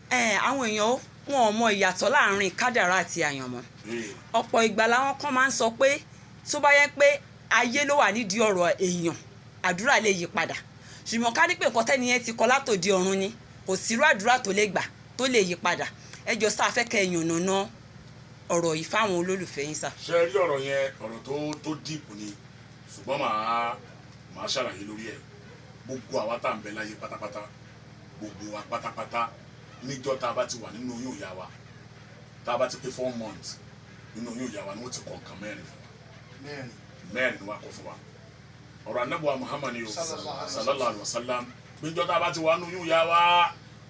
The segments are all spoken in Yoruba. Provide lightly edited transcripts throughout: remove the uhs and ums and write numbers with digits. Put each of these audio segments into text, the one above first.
àwọn èèyàn wọn ò mọ ìyàtọ̀ láàrin kádàrá àti àyànmọ́. ọ̀pọ̀ ìgbà làwọn kan máa ń sọ pé tó bá yẹ pé ayé ló wà nídìí ọ̀rọ̀ èèyàn àdúrà lè yí padà, ṣùgbọ́n ká ní pé nǹkan tẹ́ni yẹn ti kọ látòdì ọ̀run ni, kò sírú àdúrà tó lè gbà tó lè yí padà. ẹ jọ sáà fẹ́ kẹ́ èèyàn nàná ọ̀rọ̀ yìí fáwọn olólùfẹ́ yín sà. ṣe rí ọ̀rọ̀ yẹn ọ̀rọ̀ tó dìpù ni, ṣùgbọ́n màá ṣàlàyé lórí ẹ̀. gbogbo àwa tá à ń bẹ láyé pátápátá, gbogbo wa pátápátá, níjọ́ tá a bá ti wà nínú oyún ìyá wa, tá a bá ti pé 4 months nínú oyún ìyá wa ni wọ́n ti kọ nǹkan mẹ́rin fún wa. mẹ́rin ni wọ́n kọ fún wa. ọ̀rọ̀ anábùwà Muhammad sallallahu alaihi wasallam, níjọ́ tá a bá ti wà nínú oyún ìyá wa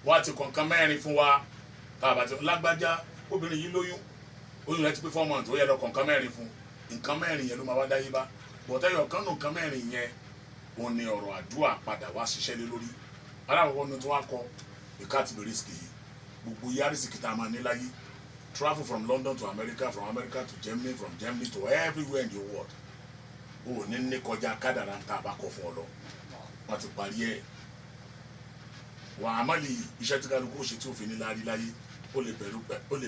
wọ́n ti kọ nǹkan mẹ́rin fún wa. tá a bá ti lágbájá obìnrin yìí lóyún, oyún rẹ̀ ti pé 4 months, ó yẹ lọ kọ nǹkan mẹ́rin fún. nǹkan mẹ́rin yẹn ló máa wá dáyé bá. bọ̀tẹ́yọ̀ kan nù nǹkan mẹ́rin yẹn òun ni ọ̀rọ̀ àdúrà padà wá ṣiṣẹ́ lé lórí. aláwọ̀ ni tí wọ́n kọ ìkàtì bẹ̀rẹ̀sìkì yìí, gbogbo yárísìkì tá a máa ní láyé, travel from London to America, from America to Germany, from Germany to everywhere in the world, o ní kọjá kádàrá ń ta àbákọ fún ọ lọ. wọ́n ti parí ẹ̀. wà á má lè iṣẹ́ tí kálukú ṣe tí òfin ní láárí láyé, ó lè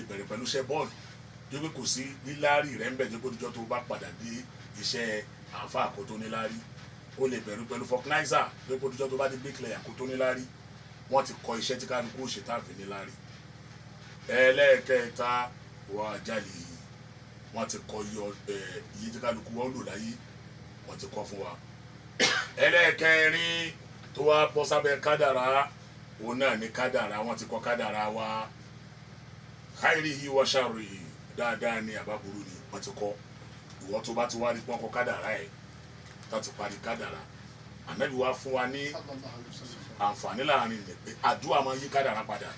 bẹ̀rẹ̀ pẹ̀lú iṣẹ́ bọ́ọ̀lù yóò pé kò sí níláárí rẹ̀ ń bẹ̀ tó kójújọ́ tó bá padà dé iṣẹ́ àáfàá àkótó níláárí, ó lè bẹ̀rù pẹ̀lú fọknáìsà tó kójújọ́ tó bá dé bíkìlẹ̀ àkótó níláárí. wọ́n ti kọ iṣẹ́ tí kálukú ṣe tá àfin níláárí. ẹlẹ́ẹ̀kẹta wà jálè, wọ́n ti kọ iye tí kálukú wọ́n lò láyé, wọ́n ti kọ fún wa. ẹlẹ́ẹ̀kẹrin tó wá bọ́ sábẹ́ kádàrá, òun náà ní kádàrá, wọ́n ti kọ kádàrá wa. khairihi wa sharrihi, dáadáa ni àbábúrú ni wọ́n ti kọ. ìwọ tó bá ti wá rí pọ́n kọ kádàrá ẹ̀ tó ti parí kádàrá, ànábì wá fún wa ní àǹfààní láàrin rẹ̀ pé àdúrà máa yí kádàrá padà.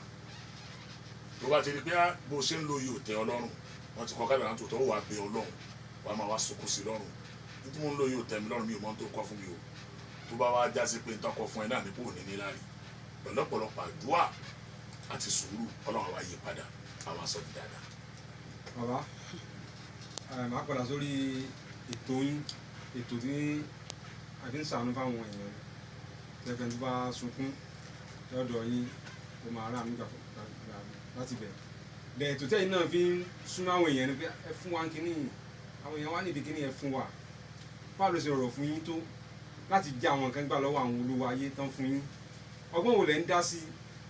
tó bá ti rí pé bó ṣe ń lo yìí ò tẹ́ ọlọ́run, wọ́n ti kọ kádàrá tó tọ́ ó wà bẹ ọlọ́run, wàá máa wá sunkún sí lọ́rùn. nítorí mo ń lo yìí ò tẹ́ mi lọ́rùn, mi ò mọ̀ tó kọ́ fún mi o. tó bá wá já sí pé nǹkan kọ fún ẹ náà ní kò ní níláárí, pẹ̀lú ọ̀pọ̀lọpọ̀ àdúrà àti sùúrù ọlọ́run àwa yí padà, àwa sọ di dáadáa. bàbá màá padà sórí ètò yín, ètò tí a fi ń ṣàánú fáwọn èèyàn lẹ́gbẹ̀ẹ́ tó bá sunkún lọ́dọ̀ yín, ó máa rà nígbà láti bẹ̀rẹ̀. lẹ́yìn tó tẹ́yìn náà fi ń súnmọ́ àwọn èèyàn ni pé ẹ fún wa kínní, àwọn èèyàn wá nídìí kínní ẹ fún wa. báwo ló ṣe rọ̀ fún yín tó láti já àwọn nǹkan gbà lọ́wọ́ àwọn olówó ayé tán fún yín? ọgbọ́n wo lẹ̀ ń dá sí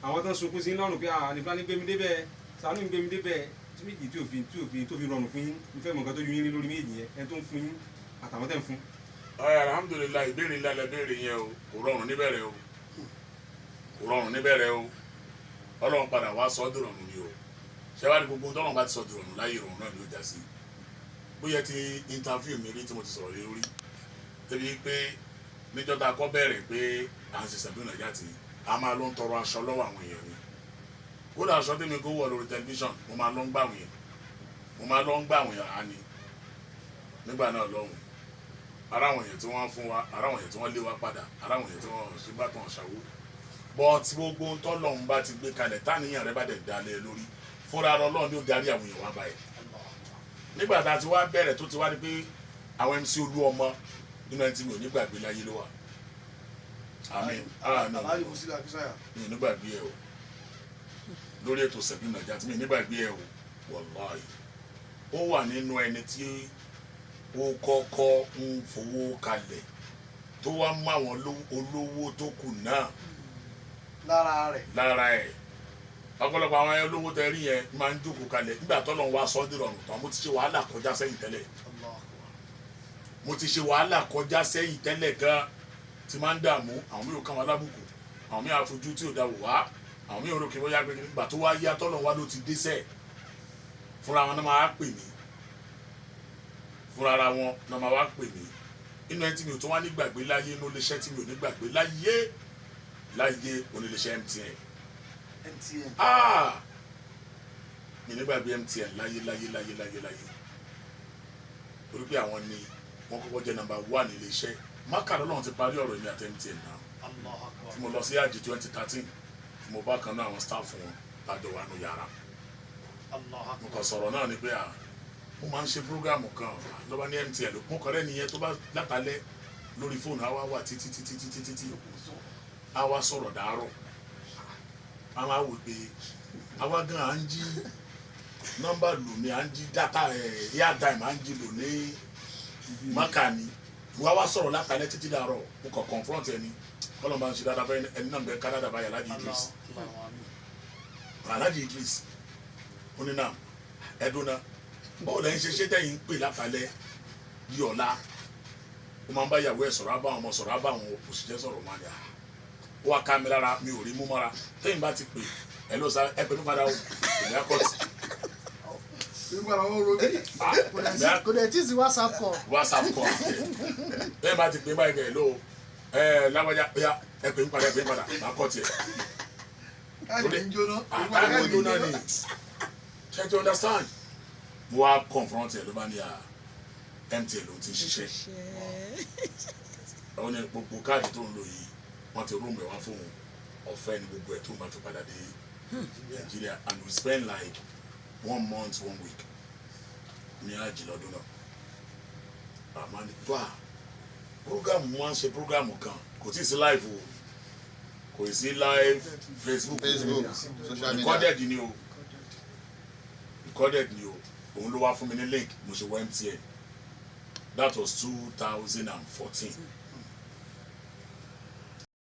àwọn tán sunkún sí lọ́rùn pé nípa ní gbémi débẹ̀, ṣàánú mi gbémi débẹ̀, tí méjì tí òfin rọrùn fún yín, nífẹ̀ẹ́ mọ̀ nǹkan tó yún yín lórí méjì yẹn, ẹ tó ń fún yín àtàwọn tẹ̀ ń fún. alhamdulilayi, ìbéèrè ńlá lẹ béèrè yẹn o, kò rọrùn níbẹ̀rẹ̀ o, kò rọrùn níbẹ̀rẹ̀ o. ọlọ́run padà wá sọ dìrọ̀rùn ni o. ṣé wàá ní gbogbo tọ́lọ́run bá ti sọ dìrọ̀rùn láyé ìrọ̀rùn náà ni ó já sí. bóyá ti interview mi rí tí mo ti sọ̀rọ̀ lé lórí, débi pé níjọ́ tá a kọ́ bẹ̀rẹ̀ pé à ń ṣiṣẹ́ bí nàìjíríà ti a máa lọ ń tọrọ aṣọ lọ́wọ́ àwọn èèyàn ni. kódà aṣọ tèmi kó wọ̀ lórí tẹlifíṣàn, mo máa lọ ń gbà àwọn èèyàn á ní nígbà náà lọ́hùn. ara àwọn èèyàn tí wọ́n fún wa, ara àwọn èèyàn tí wọ́n lé wa padà, ara àwọn èèyàn tí wọ́n ṣe bá tàn ṣàwó. but gbogbo tọ́lọ́run bá ti gbé kalẹ̀ táníyàn rẹ bá dẹ̀ dalẹ̀ lórí, fúnra Ọlọ́run ni ó darí àwọn èèyàn wá báyìí. nígbà tá a ti wá bẹ̀rẹ̀ tó ti wá ní pé àwọn MC Olúọmọ nínú ẹni tí mi ò nígbàgbé láyé ló wà. àmín. mi ò nígbàgbé ẹ o lórí ètò Ṣẹ̀bí Nàìjíríà, tí mi ò nígbàgbé ẹ o wàláhì. ó wà nínú ẹni tí ó kọ́kọ́ ń fowó kalẹ̀ tó wá mú àwọn olówó tó kù náà lára ẹ̀. ọ̀pọ̀lọpọ̀ àwọn olówó tẹ rí yẹn máa ń jókòó kalẹ̀ nígbà tọ́lọ́run wá sọ ọ́ dìrọ̀rùn tán. mo ti ṣe wàhálà kọjá sẹ́yìn tẹ́lẹ̀ gan, tí máa ń dààmú. àwọn mi ò kàn wá lábùkù, àwọn mi àfojú tí ò dá wò wá, àwọn mi ò rò kí wọ́n yá gbé nígbà tó wá yá tọ́lọ́run wá ló ti dé sẹ́ẹ̀. fúnra wọn náà máa pè mí, inú ẹni tí mi ò tún wá nígbàgbé láyé inú iléeṣẹ́ tí mi ò nígbàgbé láyé oníléeṣẹ́ MTN. mi nígbàgbé MTN láyé torí pé àwọn ni wọ́n kọ́kọ́ jẹ́ number 1 ní iléeṣẹ́. mákàrún náà ti parí ọ̀rọ̀ èmi àti MTN náà, tí mo lọ sí àjì 2013 tí mo bá kan náà àwọn staff wọn lájọ wà nù yàrá. mo kàn sọ̀rọ̀ náà ni pé mo máa ń ṣe programu kan lọ́ba ní MTN, mo kọ́ rẹ́ nìyẹn tó bá látàlẹ́ lórí fóònù àwa wà títí àwa sọ̀rọ̀ dàárọ̀. a máa wò pé àwa gan à ń jí nọ́mbà lò ní à ń jí data airtime à ń jí lò ní mákàní wọ́n wá sọ̀rọ̀ látàlẹ́ títí dàárọ̀ mo kàn confront ẹni kọ́lọ́ máa ń ṣe dáadáa fẹ́ ẹni náà bẹ Canada báyìí Alhaji Idris ó ní náà ẹdún náà báwo lẹ́yìn ṣe tẹ̀yìn ń pè látàlẹ́ di ọ̀la ó máa ń bá ìyàwó ẹ̀ sọ̀rọ̀ á bá àwọn ọmọ sọ̀rọ̀ á bá àwọn òṣìṣẹ́ sọ̀rọ̀ máa ní à ó wá ká mi lára mi ò rí mú mọ́ra tẹ́yìn bá ti pè ẹ ló sá ẹ pè mí padà ó èmi á kọ́ sí. kò dẹ̀ tí ì sí WhatsApp call. tẹ́yìn bá ti pè báyìí bẹ́ẹ̀ ló lágbájá ẹ pè mí padà máa kọ́ tiẹ̀. káàdì ń jóná. àtàwọn jóná ni check to understand. mo wá confront ẹ ló bá ní à MTN ló ti ṣiṣẹ́ ó ní gbogbo káàdì tó ń lò yìí wọ́n ti rúùmù ẹ̀ wá fún ọ̀fẹ́ ní gbogbo ẹ̀ tó ń bá fi padà dé Nàìjíríà and we spend like 1 month 1 week ní àjì lọ́dún náà àmọ́ ní bá program wọn ń ṣe program kan kò tí ì sí live o kò sí live Facebook social media recorded ni o òun ló wá fún mi ní link mo ṣe wọ MTN that was 2014.